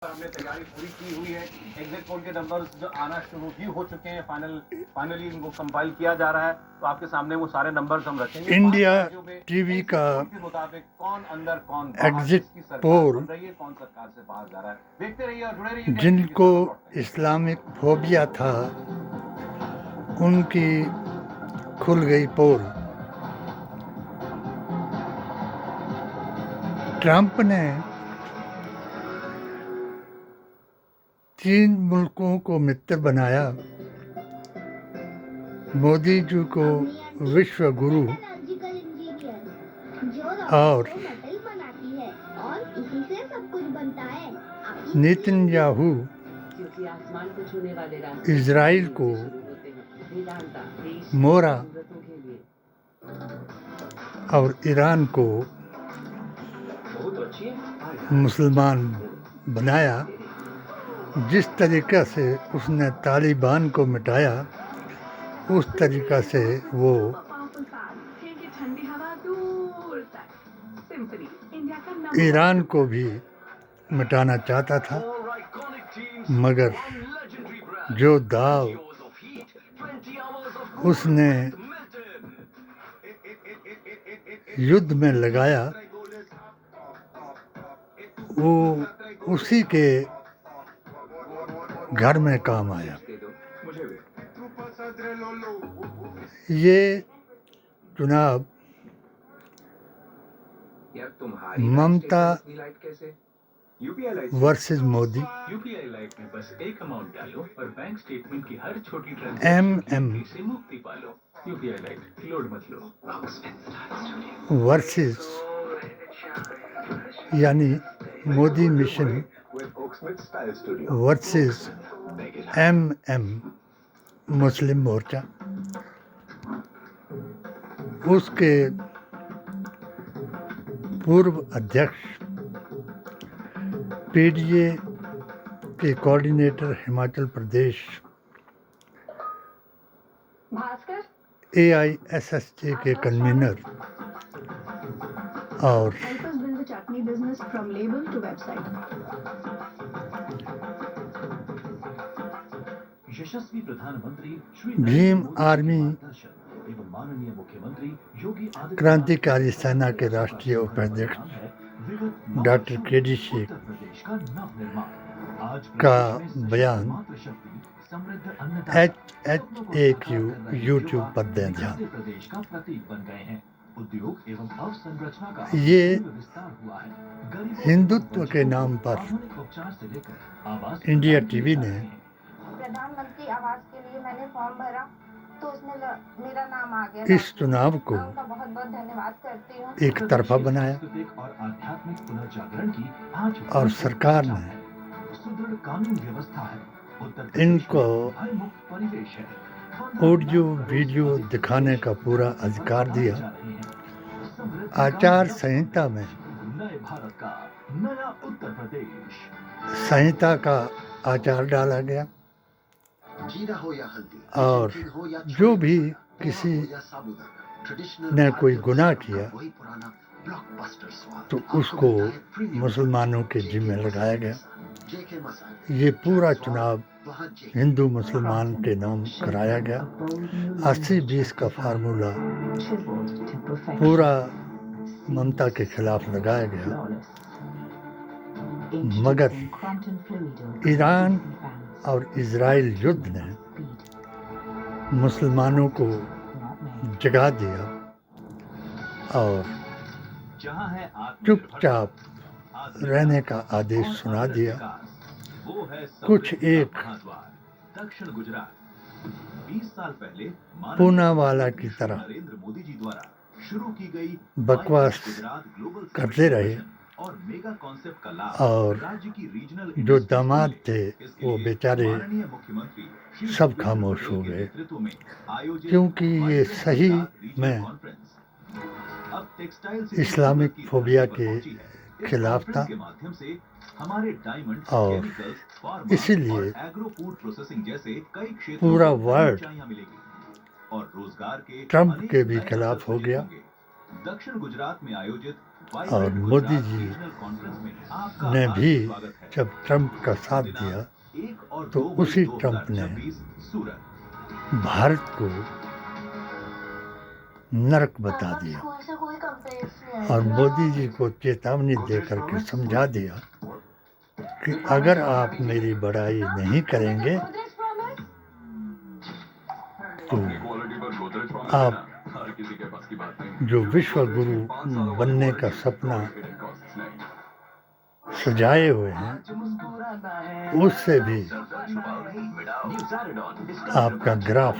हमने तैयारी पूरी की हुई है। एग्जिट पोल के नंबर्स जो आना शुरू भी हो चुके हैं, फाइनली इनको कंपाइल किया जा रहा है। तो आपके सामने वो सारे नंबर्स हम रखेंगे। इंडिया टीवी का के मुताबिक कौन अंदर कौन एग्जिट पोल बन रही है, कौन सरकार से बाहर जा रहा है। देखते रहिए और जुड़े रहिए। जिनको इस्लामिक फोबिया था उनकी खुल गई पोल। ट्रंप ने 3 मुल्कों को मित्र बनाया, मोदी जी को विश्व गुरु और नेतन्याहू इजराइल को मोरा और ईरान को मुसलमान बनाया। जिस तरीक़ा से उसने तालिबान को मिटाया उस तरीक़ा से वो ईरान को भी मिटाना चाहता था, मगर जो दाव उसने युद्ध में लगाया वो उसी के घर में काम आया। ये चुनाव ममता वर्सेस मोदी, MM वर्सेस यानी मोदी मिशन वर्सेस MM मुस्लिम मोर्चा। उसके पूर्व अध्यक्ष PDA के कोऑर्डिनेटर हिमाचल प्रदेश, AISSJ के कन्वीनर और यशस्वी प्रधानमंत्री भीम आर्मी क्रांतिकारी सेना के राष्ट्रीय उपाध्यक्ष डॉक्टर KD शेख का बयान HHAQ यूट्यूब पर दें ध्यान। ये हिंदुत्व के नाम पर इंडिया टीवी ने प्रधानमंत्री आवास के लिए मैंने फॉर्म भरा तो उसमें मेरा नाम आ गया। इस चुनाव को उनका बहुत बहुत धन्यवाद करती हूँ। एक तरफा बनाया और सरकार ने इनको ऑडियो वीडियो दिखाने का पूरा अधिकार दिया। आचार संहिता में संहिता का आचार डाला गया और जो भी किसी ने कोई गुनाह किया तो उसको मुसलमानों के जिम्मे लगाया गया। ये पूरा चुनाव हिंदू मुसलमान के नाम कराया गया। 80-20 का फार्मूला पूरा ममता के खिलाफ लगाया गया, मगर ईरान और इजराइल युद्ध ने मुसलमानों को जगा दिया और चुपचाप रहने का आदेश सुना दिया। कुछ एक पूनावाला की तरह बकवास करते रहे और जो दामाद थे वो बेचारे सब खामोश हो गए, क्योंकि ये सही में इस्लामिक फोबिया के खिलाफ था और इसीलिए पूरा वर्ल्ड ट्रंप के भी खिलाफ हो गया। दक्षिण गुजरात में आयोजित और मोदी जी ने भी जब ट्रंप का साथ दिया तो उसी ट्रंप ने भारत को नरक बता दिया और मोदी जी को चेतावनी दे करके समझा दिया कि अगर आप मेरी बड़ाई नहीं करेंगे तो आप जो विश्व गुरु बनने का सपना सजाए हुए हैं उससे भी आपका ग्राफ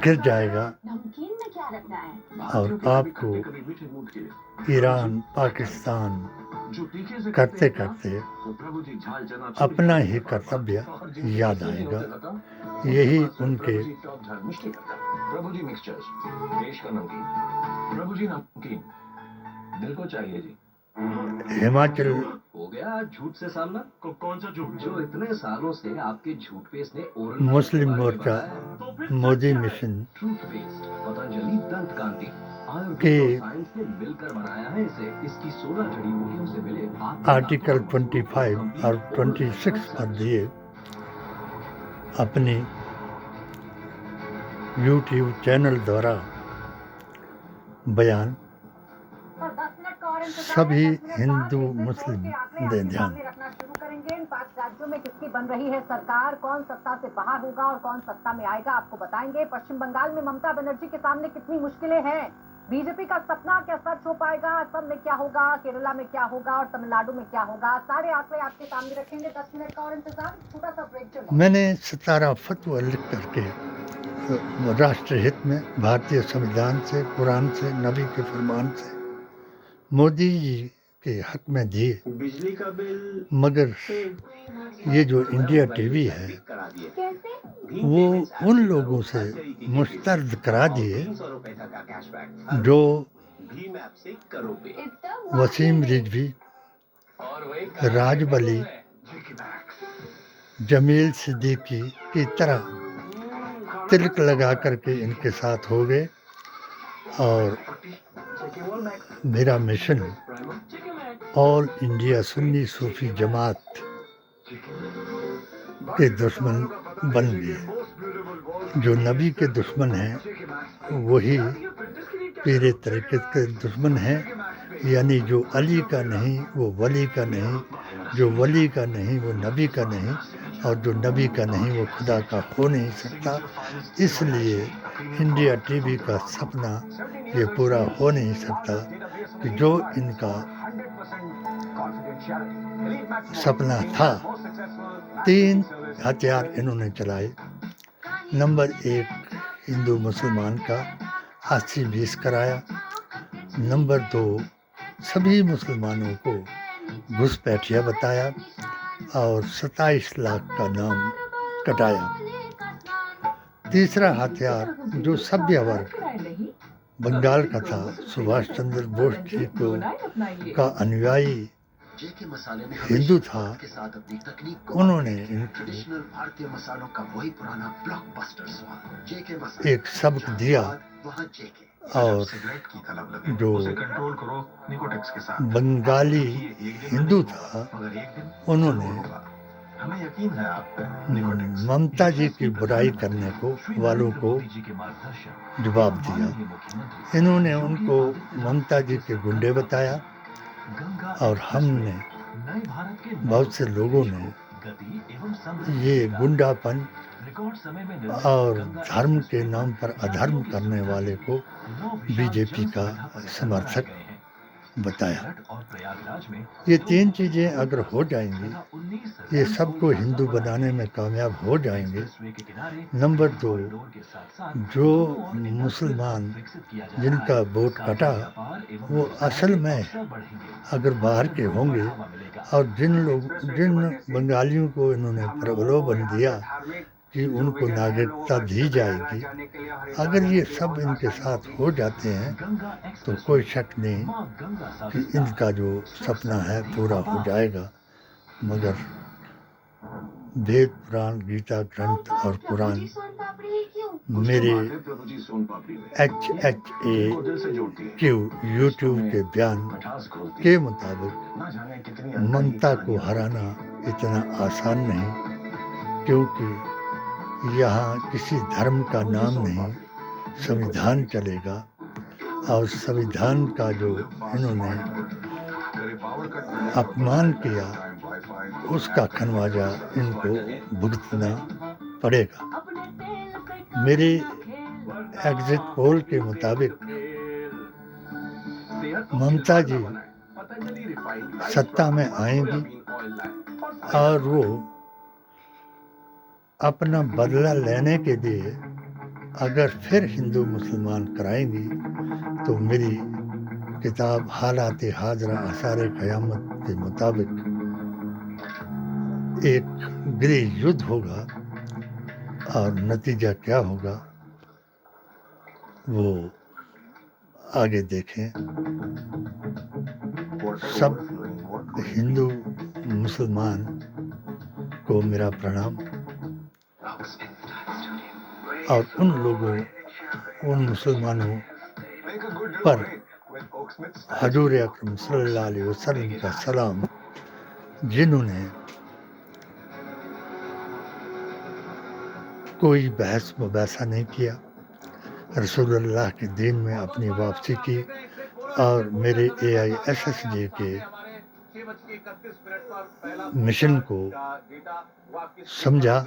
गिर जाएगा और आपको ईरान पाकिस्तान करते करते अपना ही कर्तव्य याद आएगा। यही उनके प्रभु जी मिक्सचर्स देश का नमकीन, प्रभु जी नमकीन दिल को चाहिए जी। हिमाचल हो गया झूठ से सामना। कौन सा झूठ? जो इतने सालों से आपके झूठ पेस्ट ने ओरल मुस्लिम मोर्चा Modi mission truth paste Patanjali Dant Kanti के साइंस ने मिलकर बनाया है इसे। इसकी 16 जड़ी बूटियों से मिले आर्टिकल 25 और 26 पर दिए अपनी यूट्यूब चैनल द्वारा बयान सभी हिंदू मुस्लिम दे ध्यान रखना शुरू करेंगे। इन 5 राज्यों में किसकी बन रही है सरकार, कौन सत्ता से बाहर होगा और कौन सत्ता में आएगा, आपको बताएंगे। पश्चिम बंगाल में ममता बनर्जी के सामने कितनी मुश्किलें हैं, बीजेपी का सपना क्या सच हो पाएगा, असम में क्या होगा, केरला में क्या होगा और तमिलनाडु में क्या होगा, सारे आंकड़े आपके सामने रखेंगे। 10 मिनट का और इंतजार, छोटा सा ब्रेक चलो। मैंने 17 फतवा लिख करके राष्ट्र हित में भारतीय संविधान से, कुरान से, नबी के फरमान से मोदी जी के हक में दिए, बिजली का बिल मगर ये जो इंडिया टीवी है वो उन लोगों से मुस्तरद करा दिए जो वसीम रिजवी, राजबली, जमील सिद्दीकी की तरह तिलक लगा करके इनके साथ हो गए। और मेरा मिशन ऑल इंडिया सुन्नी सूफी जमात के दुश्मन बन गए। जो नबी के दुश्मन हैं वही पीरे तरीक़त के दुश्मन हैं, यानी जो अली का नहीं वो वली का नहीं, जो वली का नहीं वो नबी का नहीं, और जो नबी का नहीं वो खुदा का हो नहीं सकता। इसलिए इंडिया टीवी का सपना ये पूरा हो नहीं सकता कि जो इनका सपना था। 3 हथियार इन्होंने चलाए। नंबर 1 हिंदू मुसलमान का 80-20 कराया। नंबर 2 सभी मुसलमानों को घुसपैठिया बताया और 27 लाख का नाम कटाया। तीसरा हथियार जो सभ्य वर्ग बंगाल का था, सुभाष चंद्र बोस जी को का अनुयायी हिंदू था, उन्होंने एक सबक दिया और जो बंगाली हिंदू था उन्होंने ममता जी की बुराई करने को वालों को जवाब दिया। इन्होंने उनको ममता जी के गुंडे बताया और हमने बहुत से लोगों ने ये गुंडापन और धर्म के नाम पर अधर्म करने वाले को बीजेपी का समर्थक बताया। ये 3 चीज़ें अगर हो जाएंगी, ये सबको हिंदू बनाने में कामयाब हो जाएंगे। नंबर 2, जो मुसलमान जिनका वोट कटा वो असल में अगर बाहर के होंगे और जिन बंगालियों को इन्होंने प्रलोभन दिया कि उनको नागरिकता दी जाएगी, अगर ये सब इनके साथ हो जाते हैं तो कोई शक नहीं कि इनका जो सपना है पूरा हो जाएगा। मगर वेद पुराण, गीता ग्रंथ और कुरान मेरे प्रभु जी सोन पापड़ी में HHAQ को दिल से जोड़ती है, यूट्यूब के बयान मिठास घोलती के है। मुताबिक ना जाने कितनी ममता अनकही को कहानियां हराना होती हैं। इतना आसान नहीं, क्योंकि यहाँ किसी धर्म का प्रभु जी नाम सोन नहीं, पापड़ी, संविधान चलेगा। और संविधान का जो इन्होंने मेरे पावर कट करने अपमान किया, टाइम वाईफाई, उसका खमियाजा इनको भुगतना पड़ेगा। मेरी एग्जिट पोल के मुताबिक ममता जी सत्ता में आएंगी और वो अपना बदला लेने के लिए अगर फिर हिंदू मुसलमान कराएंगी तो मेरी किताब हालात हाजरा आसार क़यामत के मुताबिक एक गृह युद्ध होगा, और नतीजा क्या होगा वो आगे देखें। सब हिंदू मुसलमान को मेरा प्रणाम, और उन लोगों, उन मुसलमानों पर हजूर अकरम सल्लल्लाहु अलैहि वसल्लम का सलाम, जिन्होंने कोई बहस मुबासा नहीं किया, रसूलुल्लाह के दीन में अपनी वापसी की, और मेरे AISSJ के मिशन को समझा,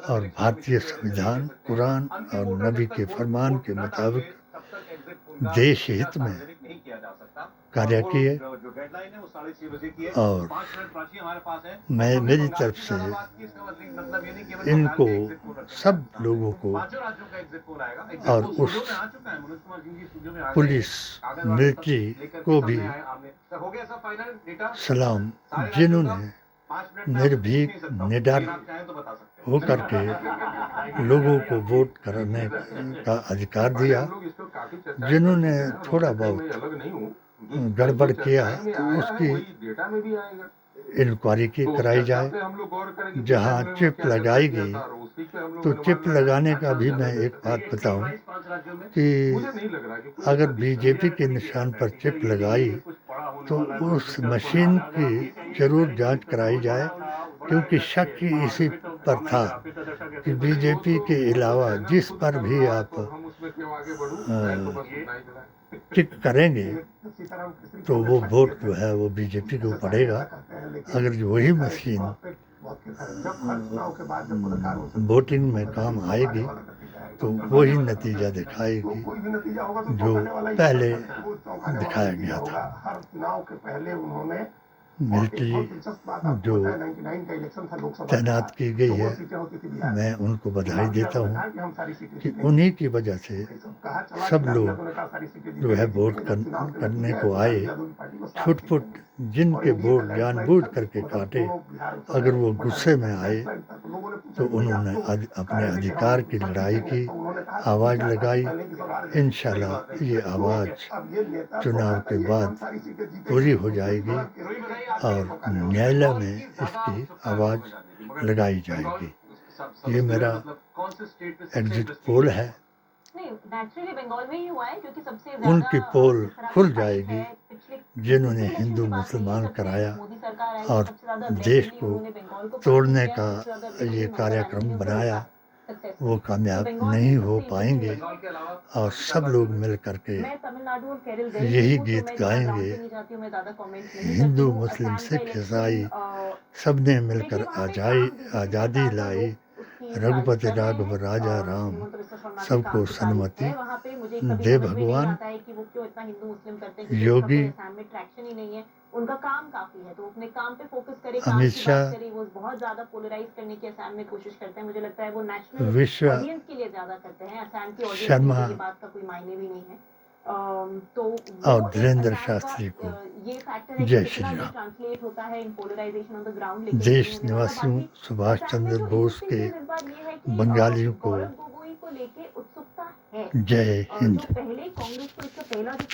और भारतीय संविधान, कुरान और नबी के फरमान के मुताबिक देश हित में कार्य किए। और मैं मेरी तरफ से इनको, सब लोगों को, और उस पुलिस मिलिट्री को भी सलाम, जिन्होंने निर्भीक निडर होकर के लोगों को वोट करने का अधिकार दिया। जिन्होंने थोड़ा बहुत गड़बड़ किया तो उसकी इंक्वायरी कराई जाए। जहां चिप लगाई गई तो चिप लगाने का भी मैं एक बात बताऊं कि अगर बीजेपी के निशान पर चिप लगाई तो उस मशीन की जरूर जांच कराई जाए, क्योंकि शक ही इसी पर था कि बीजेपी के अलावा जिस पर भी आप टिक करेंगे तो वो वोट जो है वो बीजेपी को पड़ेगा। अगर वही मशीन वोटिंग में काम आएगी तो वही नतीजा दिखाएगी जो पहले दिखाया गया था। मिलिट्री जो तैनात की गई है, मैं उनको बधाई देता हूँ कि उन्हीं की वजह से सब लोग जो है वोट करने को आए। छुटपुट जिनके वोट जानबूझ करके काटे, अगर वो गुस्से में आए तो उन्होंने अपने अधिकार की लड़ाई की, आवाज़ लगाई। इंशाल्लाह ये आवाज़ चुनाव के बाद पूरी हो जाएगी और न्यायालय में इसकी आवाज़ लगाई जाएगी। ये मेरा एग्जिट पोल है। नेचुरली बंगाल में ही हुआ है, क्योंकि सबसे उनकी पोल खुल जाएगी जिन्होंने हिंदू मुसलमान कराया और देश को तोड़ने का ये कार्यक्रम बनाया, वो कामयाब नहीं हो पाएंगे। और सब लोग मिल करके यही गीत गाएंगे, हिंदू मुस्लिम सिख ईसाई सब ने मिलकर आज़ादी लाई, रघुपति राघव राजा राम सबको सन्मति दे भगवान। योगी उनका काम काफी है, तो अपने काम पे फोकस करें, अमित शाह वो बहुत ज्यादा पोलराइज करने की असम में कोशिश करते हैं। मुझे लगता है वो नेशनल विश्व ऑडियंस के लिए ज्यादा करते हैं, असम की ऑडियंस शर्मा के लिए बात का कोई मायने भी नहीं है। तो और धीरेन्द्र शास्त्री को ये फैक्टर है जय कि श्री राम। ट्रांसलेट होता है इन पोलराइजेशन ऑन द ग्राउंड। देश निवासियों, सुभाष चंद्र बोस के बंगालियों को लेके उत्सुकता है। जय हिंद। पहले कांग्रेस को इसका पहला जो